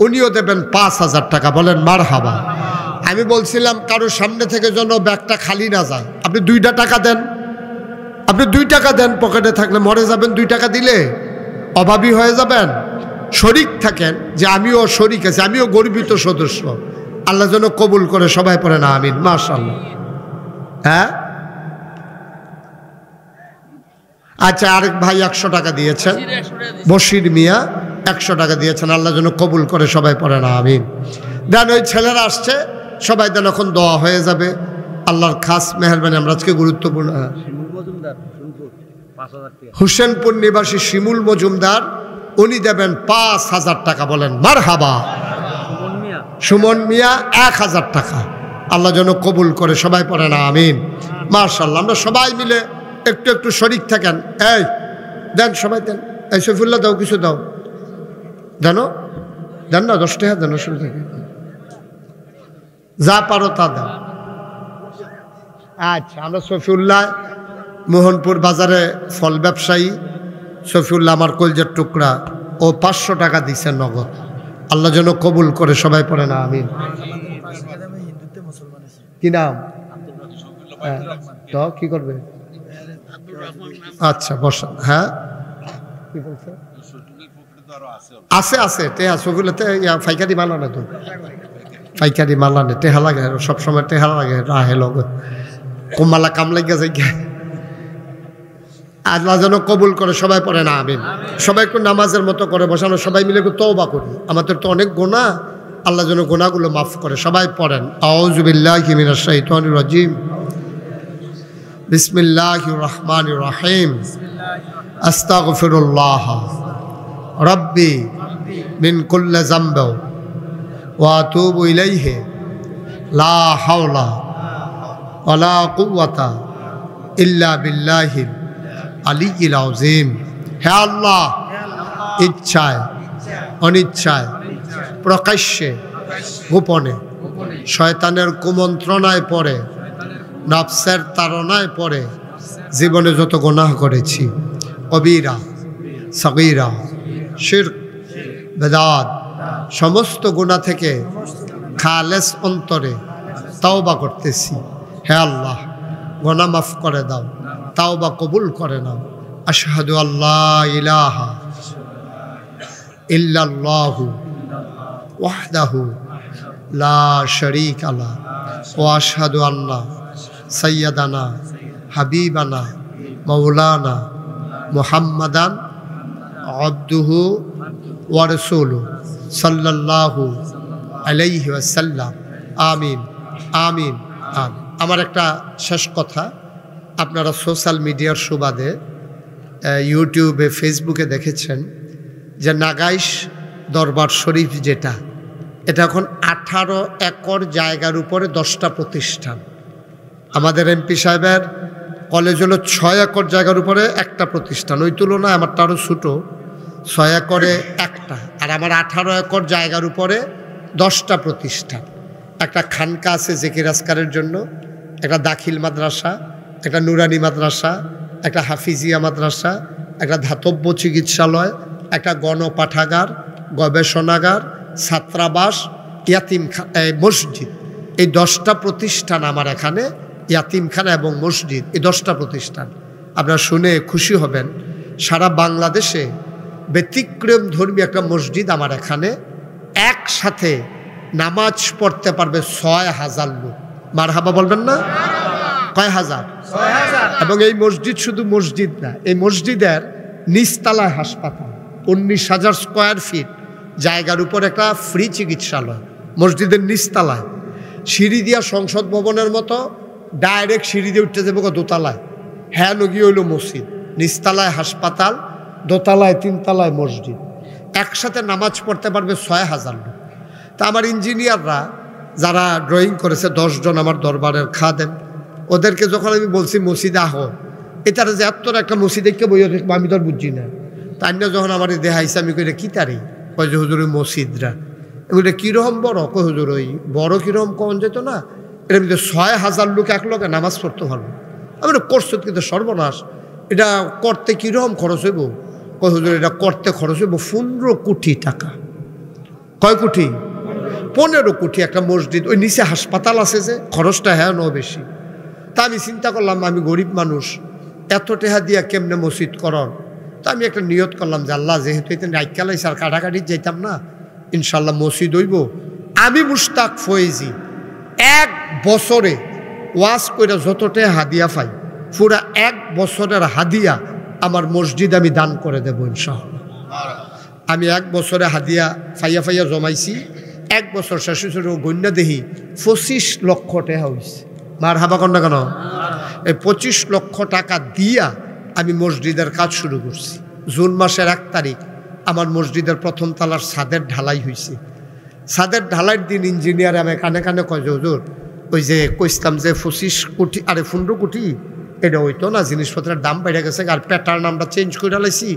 উনিও দেবেন 5000 টাকা। বলেন মারহাবা। আমি বলছিলাম কারোর সামনে থেকে যেন ব্যাগটা খালি না যায়। আপনি 2টা টাকা দেন, আপনি 2 টাকা দেন, পকেটে থাকলে মরে যাবেন। 2 টাকা দিলে অভাবী হয়ে যাবেন। শরিক থাকেন যে আমিও শরিক আছি, আমিও গর্বিত সদস্য। আল্লাহ যেন কবুল করে সবাই পড়ে না আমিন। মাশাআল্লাহ। হ্যাঁ, আচ্ছা, আরেক ভাই 100 টাকা দিয়েছেন, বশির মিয়া 100 টাকা দিয়েছেন, আল্লাহ যেন কবুল করে সবাই পড়ে না আমিন। দেন ওই ছেলেরা আসছে, সবাই দেন, এখন দোয়া হয়ে যাবে। আল্লাহর খাস মেহরবানি আমরা আজকে গুরুত্বপূর্ণ হুসেনপুর নিবাসী শিমুল মজুমদার উনি দেবেন 5,000 টাকা। বলেন মারহাবা। সুমন মিয়া 1,000 টাকা। আল্লাহ যেন কবুল করে, সবাই পড়েন আমিন। মাশাআল্লাহ। আমরা সবাই মিলে একটু একটু শরিক থাকেন। এই দেন, সবাই দেন। এই সফিউল্লাহ দাও, কিছু দাও, জানো দেন না, 10 টাকা দেন, শুরু থেকে যা পারো তা দাও। আচ্ছা, আমরা সফিউল্লাহ মোহনপুর বাজারে ফল ব্যবসায়ী সফিউল্লাহ আমার কলজের টুকরা, ও 500 টাকা দিছে নগদ। আল্লাহ যেন কবুল করে, সবাই পড়ে না আমিন। কি নাম? তো কি করবে? আচ্ছা বসেন। হ্যাঁ কি বলছে? আছে আছে টেহা সফিউল্লাহতে ফাইকারি মাল আনে তো, ফাইকারি মাল আনে, টেহা লাগে সবসময়, টেহা লাগে রাহে লগ কুমালা কাম লাগিয়া যাই। আল্লাহ যেন কবুল করে, সবাই পড়ে না আমিন। সবাই একটু নামাজের মতো করে বসানো, সবাই মিলে একটু তওবা করি। আমাদের তো অনেক গুনাহ, আল্লাহ যেন গুনাহগুলো মাফ করে, সবাই পড়েন। আউযু বিল্লাহি মিনাশ শাইতানির রাজিম। বিসমিল্লাহির রহমানির রহিম। আস্তাগফিরুল্লাহ রাব্বি মিন কুল্লি যামবি ওয়া আতুবু ইলাইহি লা হাওলা ওয়ালা কুওয়াতা ইল্লা বিল্লাহিল আলিয়্যিল আযীম। হে আল্লাহ, ইচ্ছায় অনিচ্ছায় প্রকাশ্যে গোপনে শয়তানের কুমন্ত্রণায় পড়ে, নফসের তাড়নায় পড়ে জীবনে যত গুনাহ করেছি, কবিরা সগীরা শিরক বেদাত, সমস্ত গুনাহ থেকে খালেস অন্তরে তাওবা করতেছি। হে আল্লাহ, গুনাহ মাফ করে দাও, তাওবা কবুল করে নাও। আশহাদু আল্লা ইলাহা ইল্লাল্লাহু ওয়াহদাহু লা শারীকা লাহু ওয়া আশহাদু আন্না সাইয়্যিদানা হাবিবানা মাওলানা মুহাম্মাদান আবদুহু ওয়া রাসূলুহু সাল্লাল্লাহু আলাইহি ওয়াসাল্লাম। আমিন আমিন আমিন। আমার একটা শেষ কথা, আপনারা সোশ্যাল মিডিয়ার সুবাদে ইউটিউবে ফেসবুকে দেখেছেন যে নাগাইশ দরবার শরীফ যেটা, এটা এখন 18 একর জায়গার উপরে 10টা প্রতিষ্ঠান। আমাদের এমপি সাহেবের কলেজ হলো 6 একর জায়গার উপরে একটা প্রতিষ্ঠান, ওই তুলনায় আমারটা আরও ছোটো, 6 একরে একটা, আর আমার 18 একর জায়গার উপরে 10টা প্রতিষ্ঠান। একটা খানকা আছে জিকির আজকারের জন্য, একটা দাখিল মাদ্রাসা, একটা নুরানি মাদ্রাসা, একটা হাফিজিয়া মাদ্রাসা, একটা ধাতব্য চিকিৎসালয়, একটা গণপাঠাগার, গবেষণাগার, ছাত্রাবাস, মসজিদ। এই 10টা প্রতিষ্ঠান আমার এখানে, ইয়াতিমখানা এবং মসজিদ, এই 10টা প্রতিষ্ঠান। আপনারা শুনে খুশি হবেন, সারা বাংলাদেশে ব্যতিক্রম ধর্মী একটা মসজিদ আমার এখানে একসাথে নামাজ পড়তে পারবে 6,000 লোক। মারহাবা বলবেন না? কয় হাজার? 6,000। এবং এই মসজিদ শুধু মসজিদ না, এই মসজিদের নিচতলায় হাসপাতাল, 19,000 স্কোয়ার ফিট জায়গার উপর একটা ফ্রি চিকিৎসালয় মসজিদের নিচতলায়, সিঁড়ি দিয়া সংসদ ভবনের মতো ডাইরেক্ট সিঁড়ি দিয়ে উঠতে যাবো দোতলায়। হ্যাঁ নগি হইল মসজিদ, নিচতলায় হাসপাতাল, দোতলায় 3তলায় মসজিদ, একসাথে নামাজ পড়তে পারবে 6,000 লোক। তা আমার ইঞ্জিনিয়াররা যারা ড্রয়িং করেছে 10 জন আমার দরবারের খাদেম, ওদেরকে যখন আমি বলছি মসজিদে আহো, এটার যে এত একটা মসজিদ দেখে বই দেখবো, আমি তো আর বুঝছি না। তাই না যখন আমার দেখাইছে, আমি কই কি তারি, কয় যে হুজুর ওই মসজিদরা, এগুলো কীরকম বড়, কয় হুজুর ওই বড় কীরকম কম যেত না, এর মধ্যে 6,000 লোক এক লোকে নামাজ পড়তে পারবো। আমি করছো কিন্তু সর্বনাশ, এটা করতে কীরকম খরচ হইব, কয় হুজুর এটা করতে খরচ হইব 15 কোটি টাকা। কয় কোটি? 15 কোটি। একটা মসজিদ, ওই নিচে হাসপাতাল আছে, যে খরচটা হ্যাঁ ন বেশি। তা আমি চিন্তা করলাম, আমি গরিব মানুষ, এত টেহা দিয়া কেমনে মসজিদ করার। তা আমি একটা নিয়ত করলাম যে আল্লাহ যেহেতু এতে রাইকালাইছে আর কাটাকাটি যাইতাম না, ইনশাল্লাহ মসজিদ হইব। আমি মুশতাক ফয়েজি 1 বছরে ওয়াজ কইরা যতটা হাদিয়া পাই, পুরা 1 বছরের হাদিয়া আমার মসজিদ আমি দান করে দেব ইনশাআল্লাহ। আমি 1 বছরে হাদিয়া ফাইয়া ফাইয়া জমাইছি, 1 বছর শেষ হয়েছিল গণ্যা দেহি 25 লক্ষ টাকা হয়েছে। মারহাবা কন না কেন? এই 25 লক্ষ টাকা দিয়া আমি মসজিদের কাজ শুরু করছি। জুন মাসের 1 তারিখ আমার মসজিদের প্রথম তলার ছাদের ঢালাই হয়েছে। ছাদের ঢালাইয়ের দিন ইঞ্জিনিয়ার আমি কানে কানে কয় যে হুজুর ওই যে কইতাম যে 25 কোটি আরে 15 কোটি এটা হইতো না, জিনিসপত্রের দাম বেড়ে গেছে আর প্যাটার্ন আমরা চেঞ্জ করে লাইছি,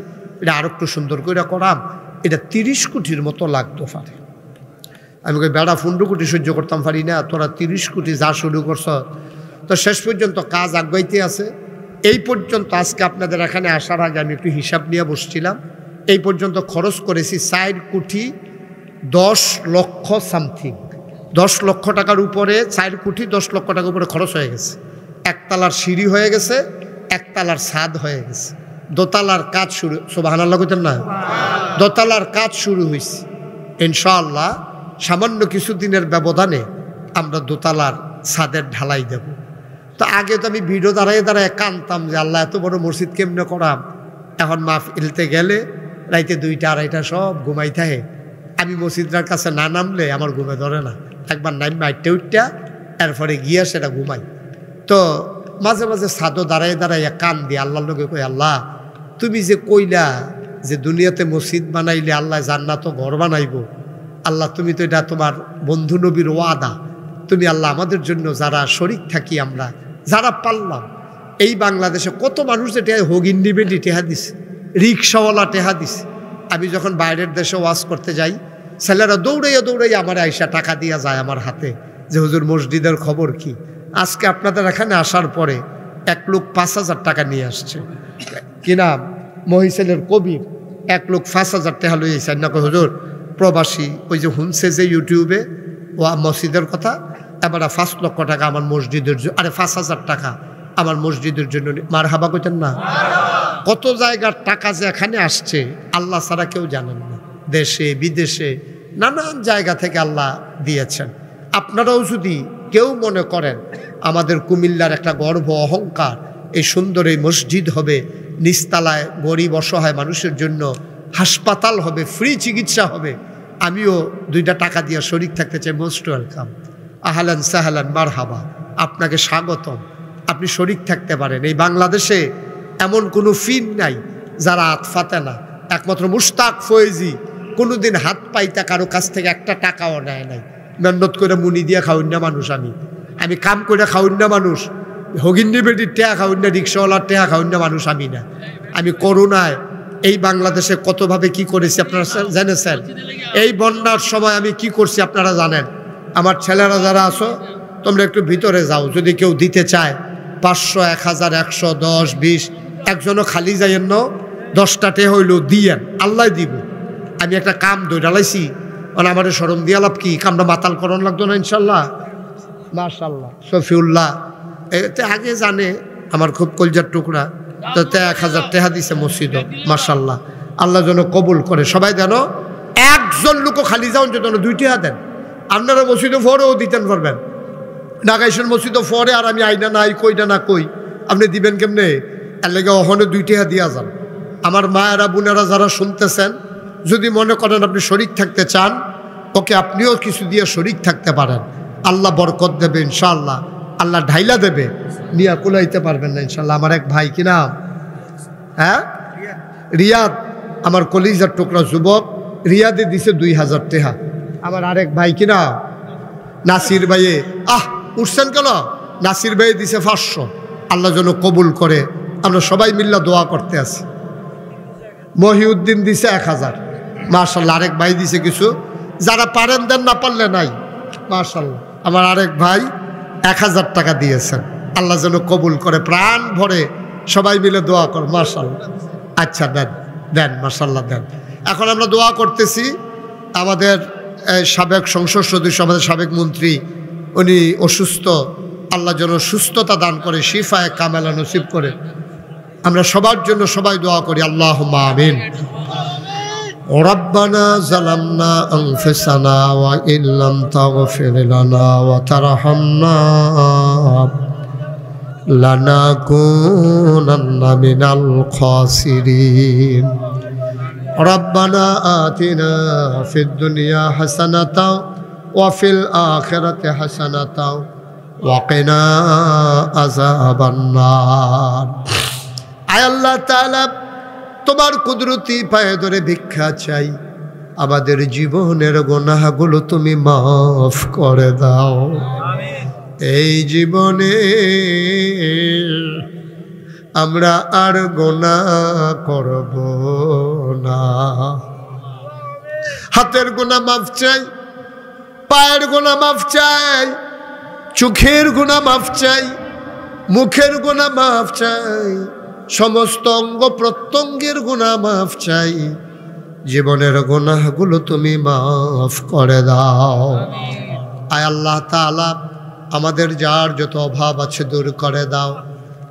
এটা আরো একটু সুন্দর করে করাম, এটা 30 কোটির মতো লাগতো পারে। আমি কই বেড়া 15 কোটি সহ্য করতাম পারি না, তোরা 30 কোটি যা শুরু করছ। তো শেষ পর্যন্ত কাজ আগাইতে আছে। এই পর্যন্ত আজকে আপনাদের এখানে আসার আগে আমি একটু হিসাব নিয়ে বসছিলাম, এই পর্যন্ত খরচ করেছি 4 কোটি 10 লক্ষ সামথিং, 10 লক্ষ টাকার উপরে, 4 কোটি 10 লক্ষ টাকার উপরে খরচ হয়ে গেছে। একতলার সিঁড়ি হয়ে গেছে, একতলার ছাদ হয়ে গেছে, দোতলার কাজ শুরু, সুবহানাল্লাহ কইতেন না? দোতলার কাজ শুরু হয়েছে। ইনশাআল্লাহ সামান্য কিছুদিনের ব্যবধানে আমরা দোতলার ছাদের ঢালাই দেব। তো আগে তো আমি ভিডিও দাঁড়ায় দাঁড়ায় কানতাম যে আল্লাহ এত বড় মসজিদ কেমনে করাম। এখন মাহফিলতে গেলে রাইতে 2টা 2:30 সব ঘুমাই থাকে। আমি মসজিদটার কাছে না নামলে আমার ঘুমে ধরে না, একবার নাম মাইটে উঠটা এরপরে গিয়া সেটা ঘুমাই। তো মাঝে মাঝে ছাদও দাঁড়ায় দাঁড়াইয়া কান দিয়ে আল্লাহর লোকে কই, আল্লাহ তুমি যে কইলা যে দুনিয়াতে মসজিদ বানাইলে আল্লাহ জান্নাত ঘর বানাইব, আল্লাহ তুমি তো এটা তোমার বন্ধু নবীর ওয়াদা, তুমি আল্লাহ আমাদের জন্য যারা শরিক থাকি আমরা, যারা পারলাম, এই বাংলাদেশে কত মানুষ যেটা হগিন নিবেদি টেহা দিছে, রিক্সাওয়ালা টেহা দিছে। আমি যখন বাইরের দেশে ওয়াজ করতে যাই, ছেলেরা দৌড়াইয়া দৌড়াইয়া আমার আইসা টাকা দিয়া যায় আমার হাতে যে হুজুর মসজিদের খবর কি। আজকে আপনাদের এখানে আসার পরে এক লোক 5,000 টাকা নিয়ে আসছে, কি নাম মহিষেলের কবির, এক লোক 5,000 টাকা লই আইসেন না, হুজুর প্রবাসী ওই যে শুনছে যে ইউটিউবে ও মসজিদের কথা, এবার 5 লক্ষ টাকা আমার মসজিদের জন্য, আরে 5,000 টাকা আমার মসজিদের জন্য। মারহাবা কইতেন না? কত জায়গার টাকা যে এখানে আসছে আল্লাহ ছাড়া কেউ জানেন না, দেশে বিদেশে নানান জায়গা থেকে আল্লাহ দিয়েছেন। আপনারাও যদি কেউ মনে করেন আমাদের কুমিল্লার একটা গর্ব অহংকার এই সুন্দর এই মসজিদ হবে, নিচতলায় গরিব অসহায় মানুষের জন্য হাসপাতাল হবে, ফ্রি চিকিৎসা হবে, আমিও 2টা টাকা দিয়ে শরিক থাকতে চাই, মোস্ট ওয়েলকাম, আহলান সাহলান মারহাবা, আপনাকে স্বাগতম, আপনি শরিক থাকতে পারেন। এই বাংলাদেশে এমন কোনো ফিন নাই যারা হাত ফাতে না, একমাত্র মুশতাক ফয়েজি কোনোদিন হাত পাইতা কারো কাছ থেকে একটা টাকাও নেয় নাই। মেহনত করে মুনি দিয়ে খাওয়ান না মানুষ, আমি কাম করে খাওয়ান না মানুষ, হগিন্নি বেটির টেহা খাওয়ান না, রিক্সাওয়ালার টেহা খাওয়ান না মানুষ আমি না। আমি করোনায় এই বাংলাদেশে কতভাবে কি করেছি আপনারা জেনেছেন। এই বন্যার সময় আমি কি করছি আপনারা জানেন। আমার ছেলেরা যারা আছো তোমরা একটু ভিতরে যাও, যদি কেউ দিতে চায় 500, 1000, 100, 10, 20, একজনও খালি যাইয়েন না, 10টা টে হইলেও দিয়েন, আল্লাহ দিব। আমি একটা কাম দৌড়ালাইছি, মানে আমার শরম দিয়া লাভ কি, কামটা মাতাল করণ লাগতো না ইনশাল্লাহ। মাশাল্লাহ শফিউল্লাহ এতে আগে জানে আমার খুব কলজার টুকরা, তো 1000 টাকা দিছে মসজিদও, মাশাল্লাহ, আল্লাহ যেন কবুল করে। সবাই যেন একজন লোকও খালি যাওন যেন 2 টাকা দেন। আপনারা মসজিদও ফরেও দিতেন পারবেন, ঢাকাইশের মসজিদও ফরে, আর আমি আইনা নাই কইটা না কই, আপনি দিবেন কেমনে? এর লেগে ওখানে 2 টাকা দিয়া যান। আমার মায়েরা বোনেরা যারা শুনতেছেন, যদি মনে করেন আপনি শরিক থাকতে চান, ওকে আপনিও কিছু দিয়ে শরিক থাকতে পারেন, আল্লাহ বরকত দেবে ইনশাআল্লাহ, আল্লাহ ঢাইলা দেবে, নিয়া কুলাইতে পারবেন না ইনশাআল্লাহ। আমার এক ভাই, কি নাম? হ্যাঁ, রিয়াদ, আমার কলিজার টুকরা যুবক, রিয়াদে দিছে 2000 টাকা। আমার আরেক ভাই, কি নাম? নাসির ভাইয়ে, উঠছেন কেন? নাসির ভাই দিছে 500, আল্লাহ যেন কবুল করে। আমরা সবাই মিল্লা দোয়া করতে আছি। মহিউদ্দিন দিছে 1000, মাশাল্লাহ। আরেক ভাই দিছে কিছু, যারা পারেন দেন, না পারলে নাই, মাশাল্লাহ। আমার আরেক ভাই 1000 টাকা দিয়েছেন, আল্লাহ যেন কবুল করে, প্রাণ ভরে সবাই মিলে দোয়া কর, মাশাল্লাহ। আচ্ছা দেন দেন, মাশাল্লাহ দেন। এখন আমরা দোয়া করতেছি, আমাদের সাবেক সংসদ সদস্য, আমাদের সাবেক মন্ত্রী, উনি অসুস্থ, আল্লাহ যেন সুস্থতা দান করে, শিফায়ে কামেলা নসিব করে। আমরা সবার জন্য সবাই দোয়া করি, আল্লাহুম্মা আমিন। রব্বানা যালামনা আনফুসানা ওয়া ইল্লাম তাগফির লানা ওয়া তারহামনা লানাকুনান্না মিনাল খাসিরিন। রব্বানা আতিনা ফিদ দুনিয়া হাসানাতাও ওয়া ফিল আখিরাতি হাসানাতাও ওয়াকিনা আযাবান্নার। আয় আল্লাহ তাআলা, তোমার কুদরতি পায়ে ধরে ভিক্ষা চাই, আমাদের জীবনের গুনাহগুলো তুমি মাফ করে দাও। এই জীবনে আমরা আর গুনাহ করব না। হাতের গুনাহ মাফ চাই, পায়ের গুনাহ মাফ চাই, চোখের গুনাহ মাফ চাই, মুখের গুনাহ মাফ চাই, সমস্ত অঙ্গ প্রত্যঙ্গের গুনাহ মাফ চাই। জীবনের গুনাহগুলো তুমি মাফ করে দাও। আয় আল্লাহ তাআলা, আমাদের যার যত অভাব আছে দূর করে দাও,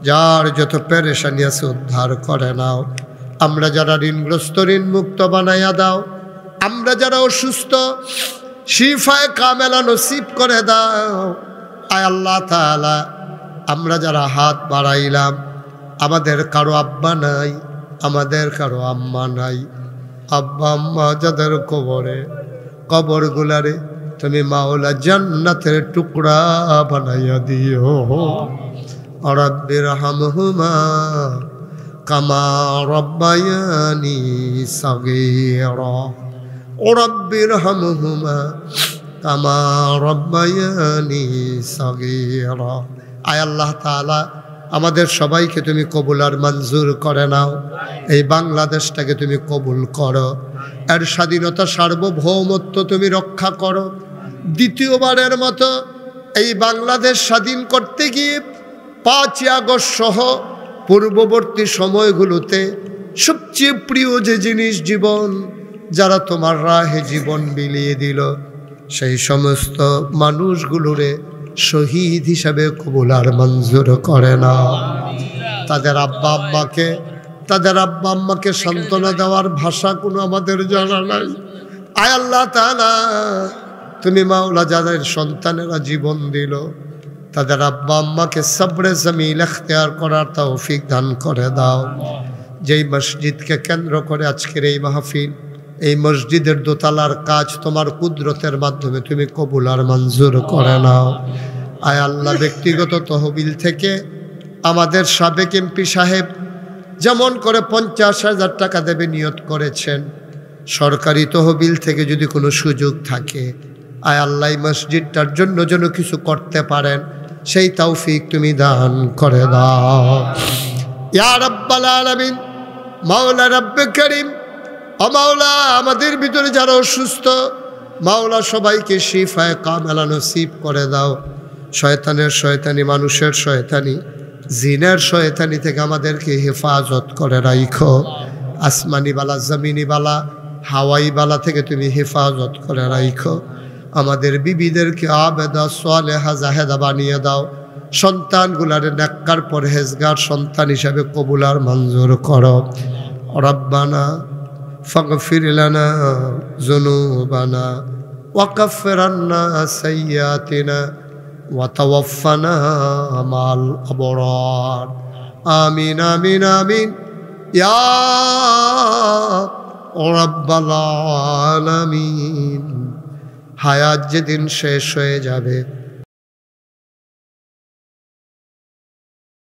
যার যত পেরেশানি আছে উদ্ধার করে নাও। আমরা যারা ঋণগ্রস্ত ঋণ মুক্ত বানাইয়া দাও। আমরা যারা অসুস্থ শিফায়ে কামেলা নসিব করে দাও। আয় আল্লাহ তাআলা, আমরা যারা হাত বাড়াইলাম, আমাদের কারো আব্বা নাই, আমাদের কারো আম্মা নাই। আব্বা আম্মা যাদের কবরগুলারে তুমি মাওলা জান্নাতের টুকরা বানাইয়া দিও। রব্বির হামহুমা কামা রব্বায়ানি সাগীরা। রব্বির হামহুমা কামা রব্বায়ানি সাগীরা। আয় আল্লাহ তাআলা, আমাদের সবাইকে তুমি কবুল আর মঞ্জুর করে নাও। এই বাংলাদেশটাকে তুমি কবুল করো, এর স্বাধীনতা সার্বভৌমত্ব তুমি রক্ষা করো। দ্বিতীয়বারের মতো এই বাংলাদেশ স্বাধীন করতে গিয়ে 5ই আগস্ট সহ পূর্ববর্তী সময়গুলোতে সবচেয়ে প্রিয় যে জিনিস জীবন, যারা তোমার রাহে জীবন বিলিয়ে দিল, সেই সমস্ত মানুষগুলোরে শহীদ হিসাবে কবুল আর মঞ্জুর করে না। তাদের আব্বা আম্মাকে সান্ত্বনা দেওয়ার ভাষা কোনো আমাদের জানা নাই। আয় আল্লাহ তাআলা, তুমি মাওলা যাদের সন্তানেরা জীবন দিল, তাদের আব্বা আম্মাকে সবরে জমিল ইখতিয়ার করার তৌফিক দান করে দাও। যেই মসজিদকে কেন্দ্র করে আজকের এই মাহফিল, এই মসজিদের দোতলার কাজ তোমার কুদরতের মাধ্যমে তুমি কবুল আর মঞ্জুর করে নাও। আয় আল্লাহ, ব্যক্তিগত তহবিল থেকে আমাদের সাবেক এমপি সাহেব যেমন করে 50,000 টাকা দেবে নিয়ত করেছেন, সরকারি তহবিল থেকে যদি কোনো সুযোগ থাকে, আয় আল্লাহ মসজিদটার জন্য যেন কিছু করতে পারেন, সেই তৌফিক তুমি দান করে দাও। ইয়া রাব্বাল আলামিন, মাওলা রব্বে করিম, ও মাওলা, আমাদের ভিতরে যারা অসুস্থ, মাওলা সবাইকে শিফায়ে কামেলা নসিব করে দাও। শয়তানের শয়তানি, মানুষের শয়তানি, জিনের শয়তানি থেকে আমাদেরকে হেফাজত করে রাখো। আসমানি বালা, জমিনি বালা, হাওয়াই বালা থেকে তুমি হেফাজত করে রাখো। আমাদের বিবিদেরকে আবেদা সালেহা জাহেদা বানিয়ে দাও। সন্তানগুলারে নেককার পরহেজগার সন্তান হিসাবে কবুল আর মঞ্জুর করো। রব্বানা ফাগফির লানা যুনুবানা ওয়া কাফির আন্না সাইয়্যাতিনা ওয়া তাওয়াফানা মাল আবরার। আমিন আমিন আমিন ইয়া রাব্বাল আলামিন। হায়াত যেদিন শেষ হয়ে যাবে,